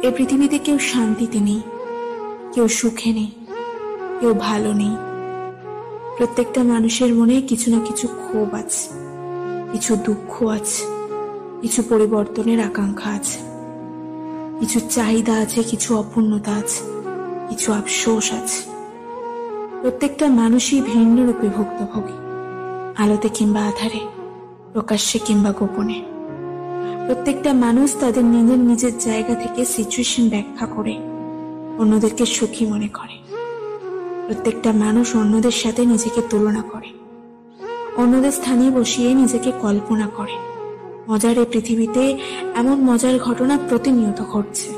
এই পৃথিবীতে কেউ শান্তিতে নেই, কেউ সুখে নেই, কেউ ভালো নেই। প্রত্যেকটা মানুষের মনে কিছু না কিছু ক্ষোভ আছে, কিছু দুঃখ আছে, কিছু পরিবর্তনের আকাঙ্ক্ষা আছে, কিছু চাহিদা আছে, কিছু অপূর্ণতা আছে, কিছু আফসোস আছে। প্রত্যেকটা মানুষই ভিন্ন রূপে ভুক্তভোগী, আলোতে কিংবা আধারে, প্রকাশ্যে কিংবা গোপনে। প্রত্যেকটা মানুষ তাদের নিজের নিজের জায়গা থেকে সিচুয়েশন ব্যাখ্যা করে অন্যদেরকে সুখী মনে করে। প্রত্যেকটা মানুষ অন্যদের সাথে নিজেকে তুলনা করে, অন্যদের স্থানে বসিয়ে নিজেকে কল্পনা করে। মজার এই পৃথিবীতে এমন মজার ঘটনা প্রতিনিয়ত ঘটছে,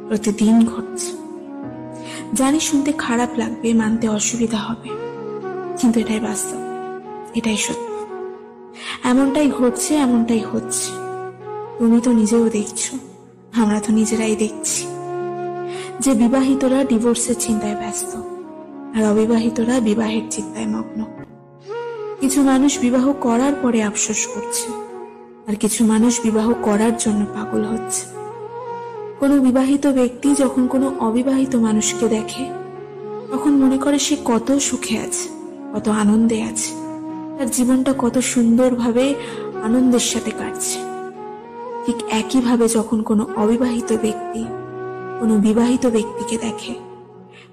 প্রতিদিন ঘটছে। জানি শুনতে খারাপ লাগবে, মানতে অসুবিধা হবে, কিন্তু এটাই বাস্তব, এটাই সত্য। এমনটাই ঘটছে, এমনটাই হচ্ছে। তুমি তো নিজেও দেখছো, আমরা তো নিজেরাই দেখছি যে বিবাহিতরা ডিভোর্সের চিন্তায় ব্যস্ত, আর অবিবাহিতরা বিবাহের চিন্তায় মগ্ন। কিছু মানুষ বিবাহ করার পরে আফসোস করছে, আর কিছু মানুষ বিবাহ করার জন্য পাগল হচ্ছে। কোনো বিবাহিত ব্যক্তি যখন কোনো অবিবাহিত মানুষকে দেখে, তখন মনে করে সে কত সুখে আছে, কত আনন্দে আছে, তার জীবনটা কত সুন্দরভাবে আনন্দের সাথে কাটছে। ঠিক একইভাবে যখন কোনো অবিবাহিত ব্যক্তি কোনো বিবাহিত ব্যক্তিকে দেখে,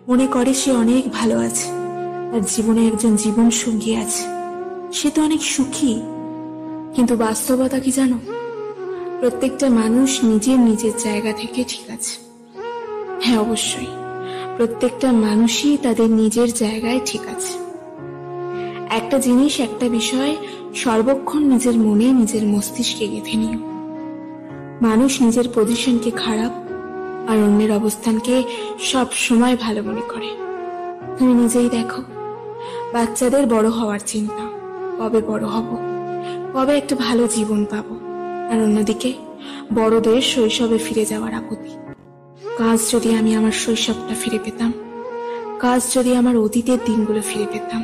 মনে করে সে অনেক ভালো আছে, তার জীবনে একজন জীবন সঙ্গী আছে, সে তো অনেক সুখী। কিন্তু বাস্তবতা কি জানো? প্রত্যেকটা মানুষ নিজের নিজের জায়গা থেকে ঠিক আছে। হ্যাঁ, অবশ্যই প্রত্যেকটা মানুষই তাদের নিজের জায়গায় ঠিক আছে। একটা জিনিস, একটা বিষয় সর্বক্ষণ নিজের মনে, নিজের মস্তিষ্কে গেঁথে নিও। মানুষ নিজের পজিশনকে খারাপ আর অন্যের অবস্থানকে সব সময় ভালো মনে করে। তুমি নিজেই দেখো, বাচ্চাদের বড় হওয়ার চিন্তা, কবে বড় হব, কবে একটা ভালো জীবন পাবো, আর অন্যদিকে বড়দের শৈশবে ফিরে যাওয়ার আকুতি। কাজ যদি আমি আমার শৈশবটা ফিরে পেতাম, কাজ যদি আমার অতীতের দিনগুলো ফিরে পেতাম,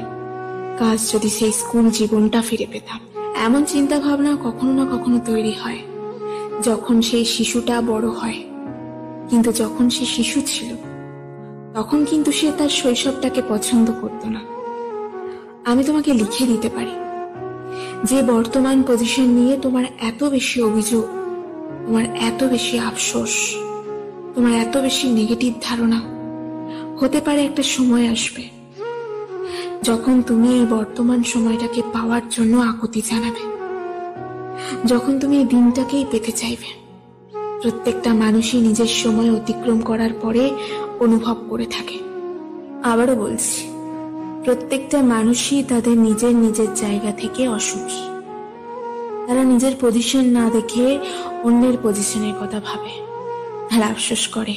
কাজ যদি সেই স্কুল জীবনটা ফিরে পেতাম। এমন চিন্তা ভাবনা কখনো না কখনো তৈরি হয় যখন সেই শিশুটা বড় হয়। কিন্তু যখন সে শিশু ছিল, তখন কিন্তু সে তার শৈশবটাকে পছন্দ করত না। আমি তোমাকে লিখে দিতে পারি যে বর্তমান পজিশন নিয়ে তোমার এত বেশি অভিযোগ, তোমার এত বেশি আফসোস, তোমার এত বেশি নেগেটিভ ধারণা, হতে পারে একটা সময় আসবে যখন তুমি এই বর্তমান সময়টাকে পাওয়ার জন্য আকুতি জানাবে, যখন তুমি এই দিনটাকেই পেতে চাইবে। প্রত্যেকটা মানুষই নিজের সময় অতিক্রম করার পরে অনুভব করে থাকে। আবারও বলছি, প্রত্যেকটা মানুষই তাদের নিজের নিজের জায়গা থেকে অসুখী। তারা নিজের পজিশন না দেখে অন্যের পজিশনের কথা ভাবে আর আফসোস করে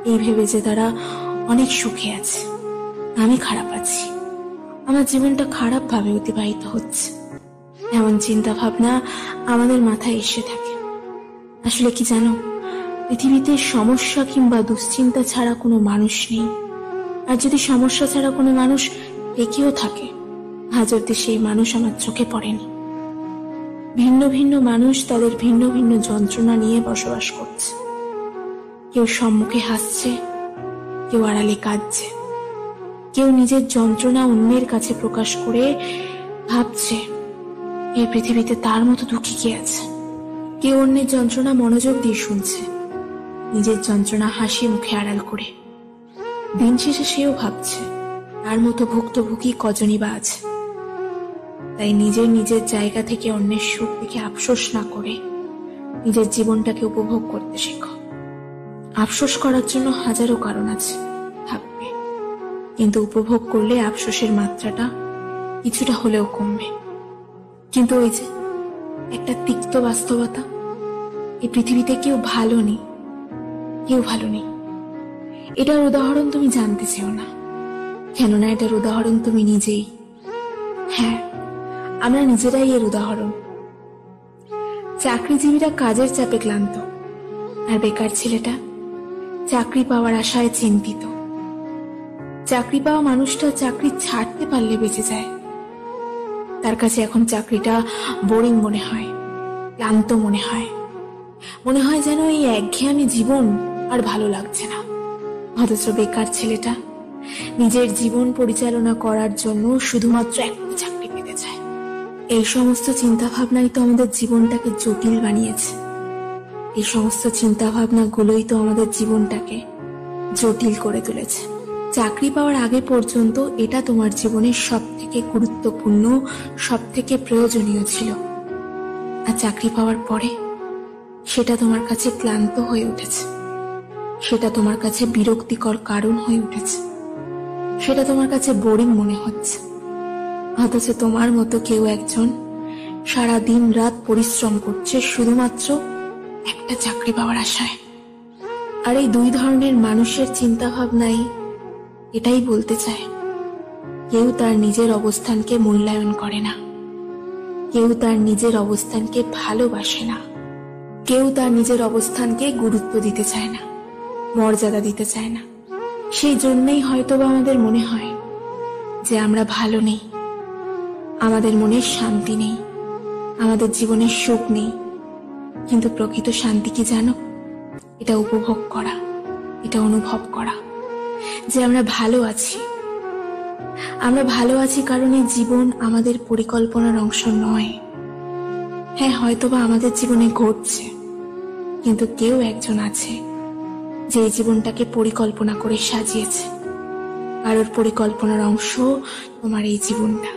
এই ভেবে যে তারা অনেক সুখে আছে, আমি খারাপ আছি, আমার জীবনটা খারাপ ভাবে অতিবাহিত হচ্ছে। এমন চিন্তা ভাবনা আমাদের মাথায় এসে থাকে। আসলে কি জানো, পৃথিবীতে সমস্যা কিংবা দুশ্চিন্তা ছাড়া কোনো মানুষ নেই। আর যদি সমস্যা ছাড়া কোনো মানুষ টেকেও থাকে, আজ অব্দি সেই মানুষ আমার চোখে পড়েনি। ভিন্ন ভিন্ন মানুষ তাদের ভিন্ন ভিন্ন যন্ত্রণা নিয়ে বসবাস করছে। কেউ সম্মুখে হাসছে, কেউ আড়ালে কাঁদছে, কেউ নিজের যন্ত্রণা অন্যের কাছে প্রকাশ করে ভাবছে এই পৃথিবীতে তার মতো দুঃখী কে আছে। কেউ অন্যের যন্ত্রণা মনোযোগ দিয়ে শুনছে, নিজের যন্ত্রণা হাসি মুখে আড়াল করে। দিন শেষে সেও ভাবছে তার মতো ভুক্তভোগী কজনই বা আছে। তাই নিজের নিজের জায়গা থেকে অন্যের সুখ দেখে আফসোস না করে নিজের জীবনটাকে উপভোগ করতে শেখো। আফসোস করার জন্য হাজারো কারণ আছে, থাকবে, কিন্তু উপভোগ করলে আফসোসের মাত্রাটা কিছুটা হলেও কমবে। কিন্তু ওই যে একটা তিক্ত বাস্তবতা, এই পৃথিবীতে কেউ ভালো নেই, কেউ ভালো নেই। এটার উদাহরণ তুমি জানতে চেও না, কেননা এটার উদাহরণ তুমি নিজেই। হ্যাঁ, আমরা নিজেরাই এর উদাহরণ। চাকরিজীবীরা কাজের চাপে ক্লান্ত, আর বেকার ছেলেটা চাকরি পাওয়ার আশায় চিন্তিত। চাকরি পাওয়া মানুষটা চাকরি ছাড়তে পারলে বেঁচে যায়। তার কাছে এখন চাকরিটা বোরিং মনে হয়, ক্লান্ত মনে হয়, মনে হয় যেন এই একঘেয়েমি জীবন আর ভালো লাগছে না। অথচ বেকার ছেলেটা নিজের জীবন পরিচালনা করার জন্য শুধুমাত্র একটা চাকরি পেতে চায়। এই সমস্ত চিন্তা ভাবনাই তো আমাদের জীবনটাকে জটিল বানিয়েছে। এই সমস্ত চিন্তা ভাবনাগুলোই তো আমাদের জীবনটাকে জটিল করে তুলেছে। চাকরি পাওয়ার আগে পর্যন্ত এটা তোমার জীবনের সব থেকে গুরুত্বপূর্ণ, সব থেকে প্রয়োজনীয় ছিল। আর চাকরি পাওয়ার পরে সেটা তোমার কাছে ক্লান্ত হয়ে উঠেছে, সেটা তোমার কাছে বিরক্তিকর কারণ হয়ে উঠেছে, সেটা তোমার কাছে বোরিং মনে হচ্ছে। অথচ তোমার মতো কেউ একজন সারা দিন রাত পরিশ্রম করছে শুধুমাত্র একটা চাকরি পাওয়ার আশায়। আর এই দুই ধরনের মানুষের চিন্তা ভাবনাই এটাই বলতে চায়, কেউ তার নিজের অবস্থানকে মূল্যায়ন করে না, কেউ তার নিজের অবস্থানকে ভালোবাসে না, কেউ তার নিজের অবস্থানকে গুরুত্ব দিতে চায় না, মর্যাদা দিতে চায় না। সেই জন্যই হয়তোবা আমাদের মনে হয় যে আমরা ভালো নেই, আমাদের মনে শান্তি নেই, আমাদের জীবনে সুখ নেই। কিন্তু প্রকৃত শান্তি কি জানো? এটা উপভোগ করা, এটা অনুভব করা যে আমরা ভালো আছি। আমরা ভালো আছি কারণ এই জীবন আমাদের পরিকল্পনার অংশ নয়। হ্যাঁ, হয়তোবা আমাদের জীবনে ঘটছে, কিন্তু কেউ একজন আছে যে এই জীবনটাকে পরিকল্পনা করে সাজিয়েছে। কারোর পরিকল্পনার অংশ তোমার এই জীবনটা।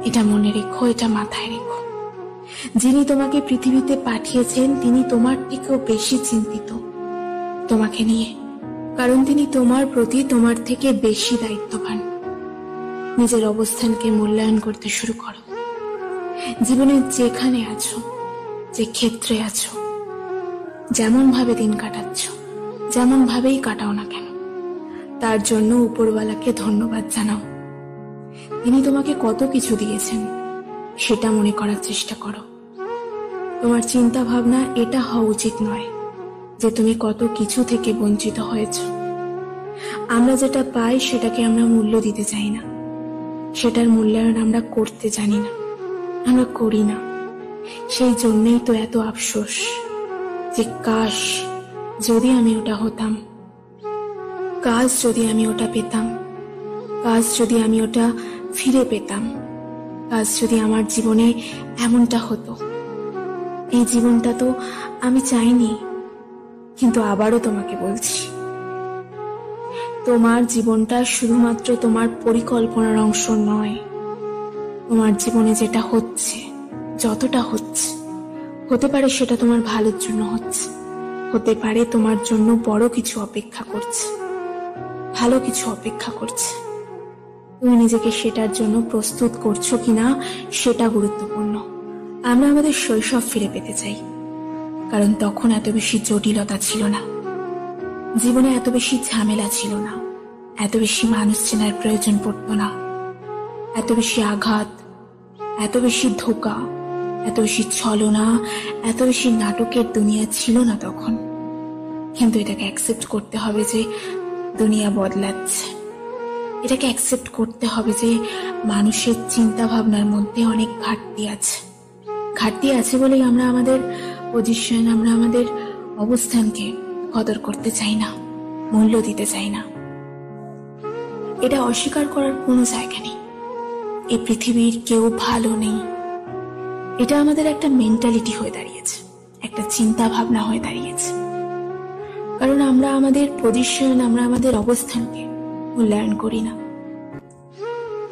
এটা মনে রেখো, এটা মাথায় রেখো। যিনি তোমাকে পৃথিবীতে পাঠিয়েছেন তিনি তোমার থেকেও বেশি চিন্তিত তোমাকে নিয়ে, কারণ তিনি তোমার প্রতি তোমার থেকে বেশি দায়িত্ববান। নিজের অবস্থানকে মূল্যায়ন করতে শুরু করো। জীবনে যেখানে আছো, যে ক্ষেত্রে আছো, যেমন ভাবে দিন কাটাচ্ছ, যেমন ভাবেই কাটাও না কেন, তার জন্য উপরওয়ালাকে ধন্যবাদ জানাও। তিনি তোমাকে কত কিছু দিয়েছেন সেটা মনে করার চেষ্টা করো। তোমার চিন্তা ভাবনা এটা হওয়া উচিত নয় যে তুমি কত কিছু থেকে বঞ্চিত হয়েছ। আমরা যেটা পাই সেটাকে আমরা মূল্য দিতে চাই না, সেটার মূল্যায়ন আমরা করতে জানি না, আমরা করি না। সেই জন্যই তো এত আফসোস যে কাশ যদি আমি ওটা হতাম, কাশ যদি আমি ওটা পেতাম, কাশ যদি আমি ওটা ফিরে পেতাম, কাশ যদি আমার জীবনে এমনটা হতো। এই জীবনটা তো আমি চাইনি। কিন্তু আবারও তোমাকে বলছি, তোমার জীবনটা শুধুমাত্র তোমার পরিকল্পনার অংশ নয়। তোমার জীবনে যেটা হচ্ছে, যতটা হচ্ছে, হতে পারে সেটা তোমার ভালোর জন্য হচ্ছে, হতে পারে তোমার জন্য বড় কিছু অপেক্ষা করছে, ভালো কিছু অপেক্ষা করছে। তুমি নিজেকে সেটার জন্য প্রস্তুত করছো কিনা সেটা গুরুত্বপূর্ণ। আমরা আমাদের শৈশব ফিরে পেতে চাই, কারণ তখন এত বেশি জটিলতা ছিল না, জীবনে এত বেশি ঝামেলা ছিল না, এত বেশি মানুষ চেনার প্রয়োজন পড়তো না, এত বেশি আঘাত, এত বেশি ধোঁকা, এত বেশি ছলনা, এত বেশি নাটকের দুনিয়া ছিল না তখন। কিন্তু এটাকে অ্যাকসেপ্ট করতে হবে যে দুনিয়া বদলাচ্ছে, এটাকে অ্যাকসেপ্ট করতে হবে যে মানুষের চিন্তা ভাবনার মধ্যে অনেক ঘাটতি আছে। ঘাটতি আছে বলেই আমরা আমাদের পজিশন, আমরা আমাদের অবস্থানকে কদর করতে চাই না, মূল্য দিতে চাই না। এটা অস্বীকার করার কোনো জায়গা নেই। এই পৃথিবীর কেউ ভালো নেই, এটা আমাদের একটা মেন্টালিটি হয়ে দাঁড়িয়েছে, একটা চিন্তা ভাবনা হয়ে দাঁড়িয়েছে। কারণ আমরা আমাদের পজিশন, আমরা আমাদের অবস্থানকে মূল্যায়ন করি না।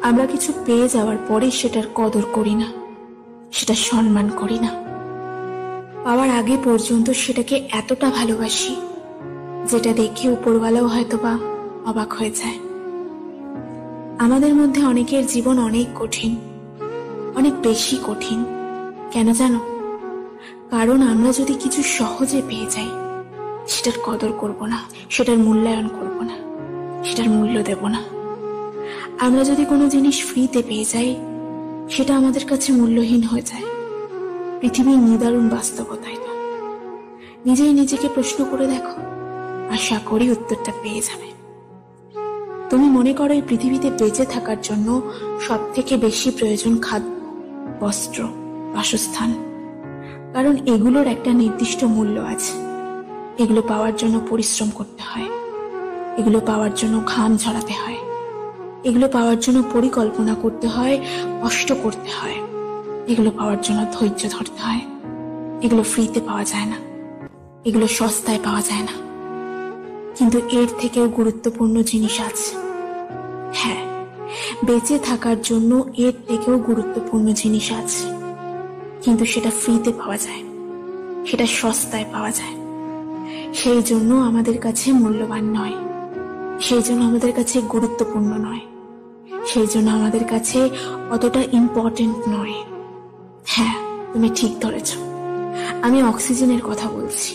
আমরা কিছু পেয়ে যাওয়ার পরে সেটার কদর করি না, সেটা সম্মান করি না। পাওয়ার আগে পর্যন্ত সেটাকে এতটা ভালোবাসি যেটা দেখে উপরওয়ালাও হয়তোবা অবাক হয়ে যায়। আমাদের মধ্যে অনেকের জীবন অনেক কঠিন, অনেক বেশি কঠিন। কেন জানো? কারণ আমরা যদি কিছু সহজে পেয়ে যাই সেটার কদর করব না, সেটার মূল্যায়ন করব না, সেটার মূল্য দেব না। আমরা যদি কোনো জিনিস ফ্রিতে পেয়ে যাই সেটা আমাদের কাছে মূল্যহীন হয়ে যায়। পৃথিবীর নিদারুণ বাস্তবতা এটা। নিজেই নিজেকে প্রশ্ন করে দেখো, আশা করি উত্তরটা পেয়ে যাবে। তুমি মনে করো এই পৃথিবীতে বেঁচে থাকার জন্য সব থেকে বেশি প্রয়োজন খাদ্য, বস্ত্র, বাসস্থান। কারণ এগুলোর একটা নির্দিষ্ট মূল্য আছে। এগুলো পাওয়ার জন্য পরিশ্রম করতে হয়, এগুলো পাওয়ার জন্য ঘাম ঝরাতে হয়, এগুলো পাওয়ার জন্য পরিকল্পনা করতে হয়, কষ্ট করতে হয়, এগুলো পাওয়ার জন্য ধৈর্য ধরতে হয়। এগুলো ফ্রিতে পাওয়া যায় না, এগুলো সস্তায় পাওয়া যায় না। কিন্তু এর থেকেও গুরুত্বপূর্ণ জিনিস আছে। হ্যাঁ, বেঁচে থাকার জন্য এর থেকেও গুরুত্বপূর্ণ জিনিস আছে, কিন্তু সেটা ফ্রিতে পাওয়া যায়, সেটা সস্তায় পাওয়া যায়। সেই জন্য আমাদের কাছে মূল্যবান নয়, সেই জন্য আমাদের কাছে গুরুত্বপূর্ণ নয়, সেই জন্য আমাদের কাছে অতটা ইম্পর্টেন্ট নয়। হ্যাঁ, তুমি ঠিক ধরেছ, আমি অক্সিজেনের কথা বলছি।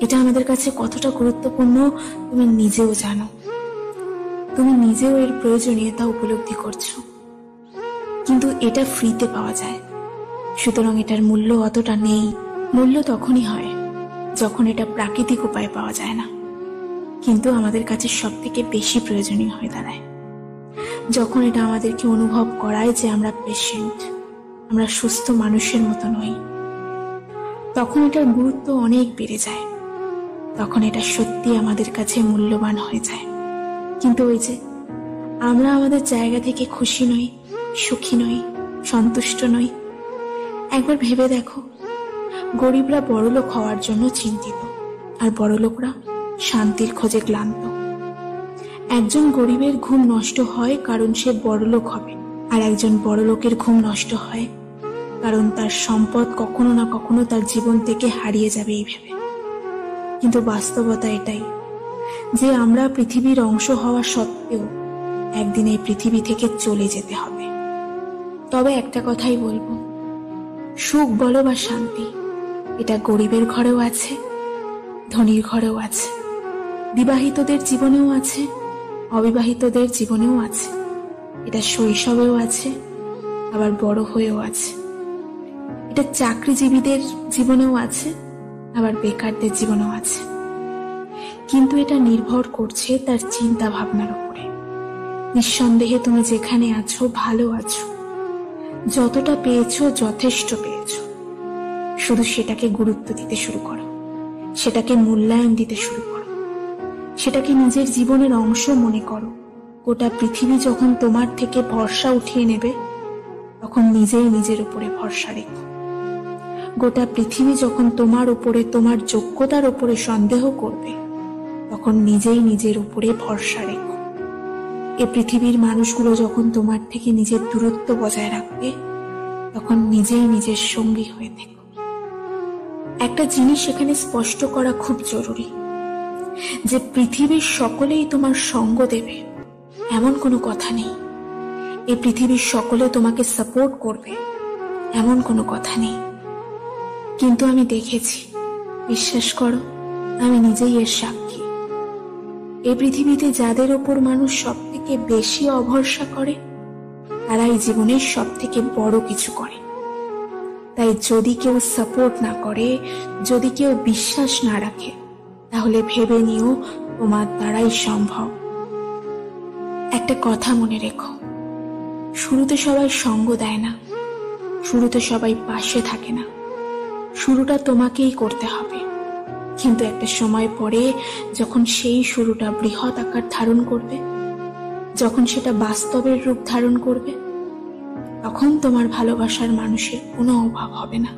এটা আমাদের কাছে কতটা গুরুত্বপূর্ণ তুমি নিজেও জানো, তুমি নিজেও এর প্রয়োজনীয়তা উপলব্ধি করছো। কিন্তু এটা ফ্রিতে পাওয়া যায়, সুতরাং এটার মূল্য অতটা নেই। মূল্য তখনই হয় যখন এটা প্রাকৃতিক উপায়ে পাওয়া যায় না, কিন্তু আমাদের কাছে সব থেকে বেশি প্রয়োজনীয় হয়ে দাঁড়ায় যখন এটা আমাদেরকে অনুভব করায় যে আমরা পেশেন্ট, আমরা সুস্থ মানুষের মতো নই। তখন এটার গুরুত্ব অনেক বেড়ে যায়, তখন এটা সত্যি আমাদের কাছে মূল্যবান হয়ে যায়। কিন্তু ওই যে আমরা আমাদের জায়গা থেকে খুশি নই, সুখী নই, সন্তুষ্ট নই। একবার ভেবে দেখো, গরিবরা বড়লোক হওয়ার জন্য চিন্তিত, আর বড়লোকরা শান্তির খোঁজে ক্লান্ত। একজন গরিবের ঘুম নষ্ট হয় কারণ সে বড়লোক হবে, আর একজন বড়লোকের ঘুম নষ্ট হয় কারণ তার সম্পদ কখনো না কখনো তার জীবন থেকে হারিয়ে যাবে এই ভেবে। কিন্তু বাস্তবতা এটাই যে আমরা পৃথিবীর অংশ হওয়া সত্ত্বেও একদিন এই পৃথিবী থেকে চলে যেতে হবে। তবে একটা কথাই বলবো, সুখ বলো বা শান্তি, এটা গরিবের ঘরেও আছে, ধনীর ঘরেও আছে, বিবাহিতদের জীবনেও আছে, অবিবাহিতদের জীবনেও আছে। এটা শৈশবেও আছে, আবার বড় হয়েও আছে। এটা চাকরিজীবীদের জীবনেও আছে, আবার বেকারদের জীবনেও আছে। কিন্তু এটা নির্ভর করছে তার চিন্তা ভাবনার উপরে। নিঃসন্দেহে তুমি যেখানে আছো ভালো আছো, যতটা পেয়েছো যথেষ্ট পেয়েছো। শুধু সেটাকে গুরুত্ব দিতে শুরু করো, সেটাকে মূল্যায়ন দিতে শুরু করো, সেটাকে নিজের জীবনের অংশ মনে করো। গোটা পৃথিবী যখন তোমার থেকে ভরসা উঠিয়ে নেবে, তখন নিজেই নিজের উপরে ভরসা রেখো। গোটা পৃথিবী যখন তোমার উপরে, তোমার যোগ্যতার উপরে সন্দেহ করবে, তখন নিজেই নিজের উপরে ভরসা রেখো। এ পৃথিবীর মানুষগুলো যখন তোমার থেকে নিজের দূরত্ব বজায় রাখবে, তখন নিজেই নিজের সঙ্গী হয়ে থেকো। একটা জিনিস এখানে স্পষ্ট করা খুব জরুরি, যে পৃথিবীর সকলেই তোমার সঙ্গ দেবে এমন কোনো কথা নেই। এই পৃথিবীর সকলে তোমাকে সাপোর্ট করবে এমন কোনো কথা নেই। কিন্তু আমি দেখেছি, বিশ্বাস করো, আমি নিজেই এর সাক্ষী। এই পৃথিবীতে যাদের ওপর মানুষ সব থেকে বেশি অভরসা করে, তারাই জীবনের সব থেকে বড় কিছু করে। তাই যদি কেউ সাপোর্ট না করে, যদি কেউ বিশ্বাস না রাখে, তাহলে ভেবে নিও তোমার দ্বারাই সম্ভব। একটা কথা মনে রেখো, শুরুতে সবাই সঙ্গ দেয় না, শুরুতে সবাই পাশে থাকে না। শুরুটা তোমাকেই করতে হবে, কিন্তু একটা সময় পরে যখন সেই শুরুটা বৃহৎ আকার ধারণ করবে, যখন সেটা বাস্তবের রূপ ধারণ করবে, তখন তোমার ভালোবাসার মানুষের কোনো অভাব হবে না।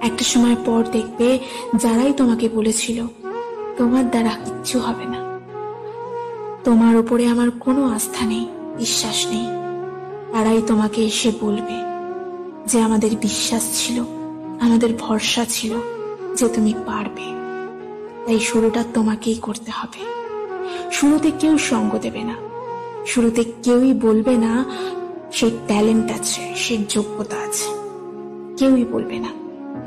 একটা সময় পর দেখবে, যারাই তোমাকে বলেছিল তোমার দ্বারা কিচ্ছু হবে না, তোমার উপরে আমার কোনো আস্থা নেই, বিশ্বাস নেই, তারাই তোমাকে এসে বলবে যে আমাদের বিশ্বাস ছিল, আমাদের ভরসা ছিল যে তুমি পারবে। তাই শুরুটা তোমাকেই করতে হবে। শুরুতে কেউ সঙ্গ দেবে না, শুরুতে কেউই বলবে না সে ট্যালেন্ট আছে, সে যোগ্যতা আছে, কেউই বলবে না।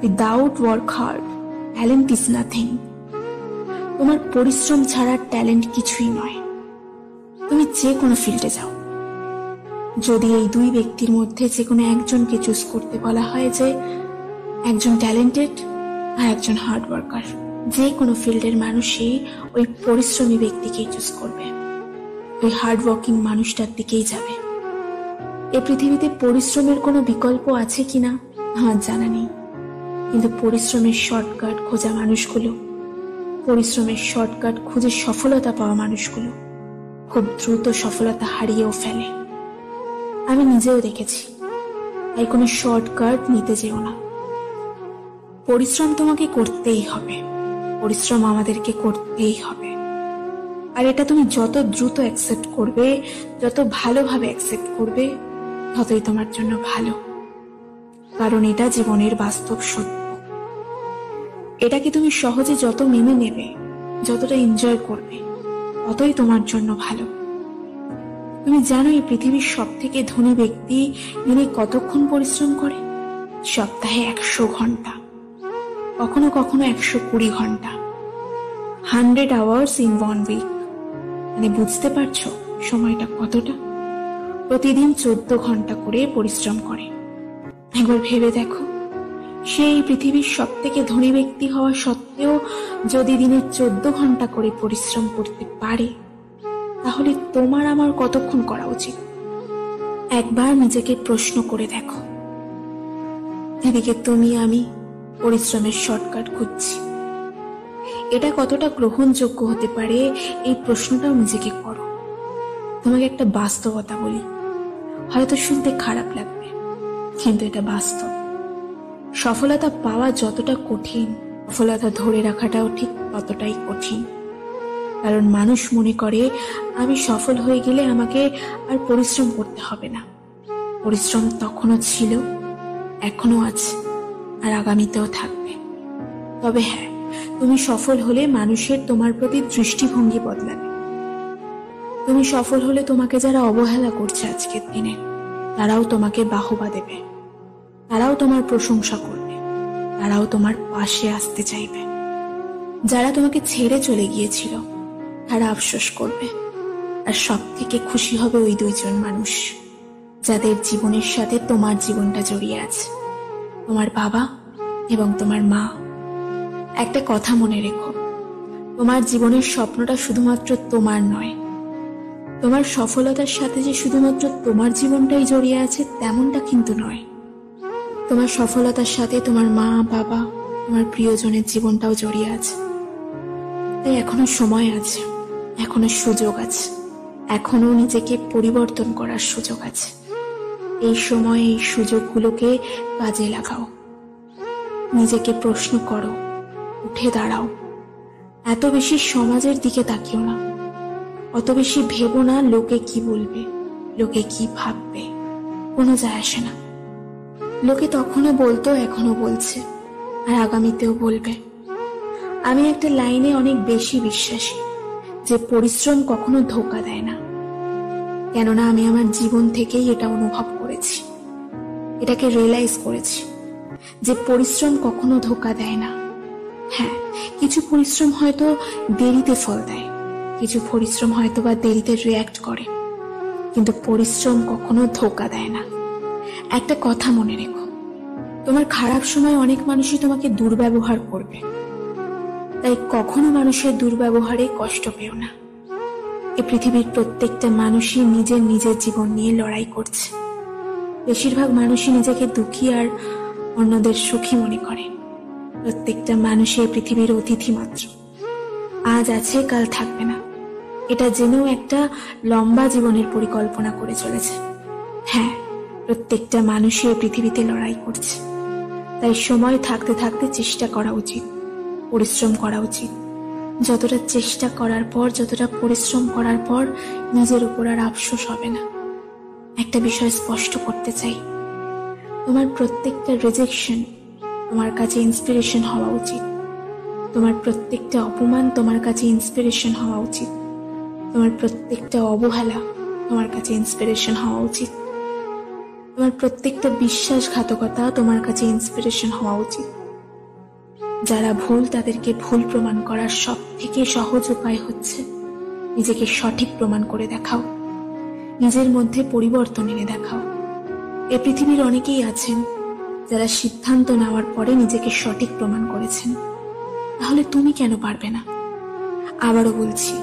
Without work hard talent is nothing. তোমার পরিশ্রম ছাড়া ট্যালেন্ট কিছুই নয়। তুমি যে কোনো ফিল্ডে যাও, যদি এই দুই ব্যক্তির মধ্যে যে কোনো একজনকে চুজ করতে বলা হয় যে একজন ট্যালেন্টেড আর একজন হার্ড ওয়ার্কার, যে কোনো ফিল্ডের মানুষই ওই পরিশ্রমী ব্যক্তিকেই চুজ করবে, ওই হার্ড ওয়ার্কিং মানুষটার দিকেই যাবে। এ পৃথিবীতে পরিশ্রমের কোনো বিকল্প আছে কিনা আমার জানা নেই, কিন্তু পরিশ্রমের শর্টকাট খোঁজা মানুষগুলো পরিশ্রমের শর্টকাট খুঁজে সফলতা পাওয়া মানুষগুলো খুব দ্রুত সফলতা হারিয়েও ফেলে। আমি নিজেও দেখেছি। তাই কোনো শর্টকাট নিতে যেও না। পরিশ্রম তোমাকে করতেই হবে, পরিশ্রম আমাদেরকে করতেই হবে। আর এটা তুমি যত দ্রুত অ্যাকসেপ্ট করবে, যত ভালোভাবে অ্যাকসেপ্ট করবে, ততই তোমার জন্য ভালো। কারণ এটা জীবনের বাস্তব সত্য। এটাকে তুমি সহজে যত মেনে নেবে, যতটা এনজয় করবে, ততই তোমার জন্য ভালো। তুমি জানো এই পৃথিবীর সব থেকে ধনী ব্যক্তি দিনে কতক্ষণ পরিশ্রম করে? সপ্তাহে 100 ঘন্টা, কখনো কখনো 120 ঘন্টা। 100 hours in 1 week। মানে বুঝতে পারছো সময়টা কতটা? প্রতিদিন 14 ঘন্টা করে পরিশ্রম করে। একবার ভেবে দেখো, সেই পৃথিবীর সব থেকে ধনী ব্যক্তি হওয়া সত্ত্বেও যদি দিনে 14 ঘন্টা করে পরিশ্রম করতে পারে, তাহলে তোমার আমার কতক্ষণ করা উচিত? একবার নিজেকে প্রশ্ন করে দেখো। এদিকে তুমি আমি পরিশ্রমের শর্টকাট খুঁজছি। এটা কতটা গ্রহণযোগ্য হতে পারে এই প্রশ্নটাও নিজেকে করো। তোমাকে একটা বাস্তবতা বলি, হয়তো শুনতে খারাপ লাগবে, কিন্তু এটা বাস্তব। সফলতা পাওয়া যতটা কঠিন, সফলতা ধরে রাখাটাও ঠিক ততটাই কঠিন। কারণ মানুষ মনে করে আমি সফল হয়ে গেলে আমাকে আর পরিশ্রম করতে হবে না। পরিশ্রম তখনও ছিল, এখনো আছে, আর আগামীতেও থাকবে। তবে হ্যাঁ, তুমি সফল হলে মানুষের তোমার প্রতি দৃষ্টিভঙ্গি বদলাবে। তুমি সফল হলে তোমাকে যারা অবহেলা করছে আজকের দিনে, তারাও তোমাকে বাহবা দেবে, তারাও তোমার প্রশংসা করবে, তারাও তোমার পাশে আসতে চাইবে। যারা তোমাকে ছেড়ে চলে গিয়েছিল, তারা আফসোস করবে। আর সব থেকে খুশি হবে ওই 2 জন মানুষ যাদের জীবনের সাথে তোমার জীবনটা জড়িয়ে আছে, তোমার বাবা এবং তোমার মা। একটা কথা মনে রেখো, তোমার জীবনের স্বপ্নটা শুধুমাত্র তোমার নয়। তোমার সফলতার সাথে যে শুধুমাত্র তোমার জীবনটাই জড়িয়ে আছে তেমনটা কিন্তু নয়। তোমার সফলতার সাথে তোমার মা, বাবা, তোমার প্রিয়জনের জীবনটাও জড়িয়ে আছে। তাই এখনো সময় আছে, এখনো সুযোগ আছে, এখনো নিজেকে পরিবর্তন করার সুযোগ আছে। এই সময় এই সুযোগগুলোকে কাজে লাগাও। নিজেকে প্রশ্ন করো, উঠে দাঁড়াও। এত বেশি সমাজের দিকে তাকিও না, অত বেশি ভেবো না লোকে কি বলবে, লোকে কি ভাববে। কোনো যায় আসে না। লোকে তখনও বলতো, এখনো বলছে, আর আগামীতেও বলবে। আমি একটা লাইনে অনেক বেশি বিশ্বাসী, যে পরিশ্রম কখনো ধোঁকা দেয় না। কেননা আমি আমার জীবন থেকেই এটা অনুভব করেছি, এটাকে রিয়েলাইজ করেছি যে পরিশ্রম কখনো ধোঁকা দেয় না। হ্যাঁ, কিছু পরিশ্রম হয়তো দেরিতে ফল দেয়, কিছু পরিশ্রম হয়তো বা দেরিতে রিয়্যাক্ট করে, কিন্তু পরিশ্রম কখনো ধোঁকা দেয় না। একটা কথা মনে রেখো, তোমার খারাপ সময় অনেক মানুষই তোমাকে দুর্ব্যবহার করবে। তাই কখনো মানুষের দুর্ব্যবহারে কষ্ট পেও না। এই পৃথিবীর প্রত্যেকটা মানুষই নিজের নিজের জীবন নিয়ে লড়াই করছে। বেশিরভাগ মানুষই নিজেকে দুঃখী আর অন্যদের সুখী মনে করে। প্রত্যেকটা মানুষই পৃথিবীর অতিথি মাত্র। আজ আছে, কাল থাকবে না, এটা জেনেও একটা লম্বা জীবনের পরিকল্পনা করে চলেছে। হ্যাঁ, প্রত্যেকটা মানুষই পৃথিবীতে লড়াই করছে। তাই সময় থাকতে থাকতে চেষ্টা করা উচিত, পরিশ্রম করা উচিত। যতটা চেষ্টা করার পর, যতটা পরিশ্রম করার পর নিজের উপর আর আফসোস হবে না। একটা বিষয় স্পষ্ট করতে চাই, তোমার প্রত্যেকটা রিজেকশন তোমার কাছে ইন্সপিরেশন হওয়া উচিত। তোমার প্রত্যেকটা অপমান তোমার কাছে ইন্সপিরেশন হওয়া উচিত। তোমার প্রত্যেকটা অবহেলা তোমার কাছে ইন্সপিরেশন হওয়া উচিত। তোমার প্রত্যেকটা বিশ্বাসঘাতকতা তোমার কাছে ইন্সপিরেশন হওয়া উচিত। যারা ভুল, তাদেরকে ভুল প্রমাণ করার সব থেকে সহজ উপায় হচ্ছে নিজেকে সঠিক প্রমাণ করে দেখাও, নিজের মধ্যে পরিবর্তন এনে দেখাও। এ পৃথিবীর অনেকেই আছেন যারা সিদ্ধান্ত নেওয়ার পরে নিজেকে সঠিক প্রমাণ করেছেন। তাহলে তুমি কেন পারবে না? আবারও বলছি,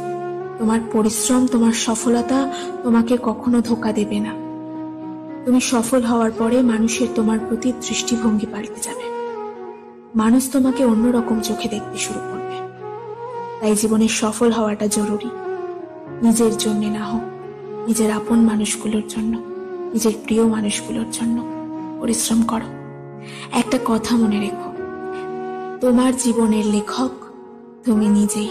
তোমার পরিশ্রম, তোমার সফলতা তোমাকে কখনো ধোঁকা দেবে না। তুমি সফল হওয়ার পরে মানুষের তোমার প্রতি দৃষ্টিভঙ্গি পাল্টে যাবে। মানুষ তোমাকে অন্যরকম চোখে দেখতে শুরু করবে। তাই জীবনে সফল হওয়াটা জরুরি। নিজের জন্য না হোক, নিজের আপন মানুষগুলোর জন্য, নিজের প্রিয় মানুষগুলোর জন্য পরিশ্রম করো। একটা কথা মনে রেখো, তোমার জীবনের লেখক তুমি নিজেই।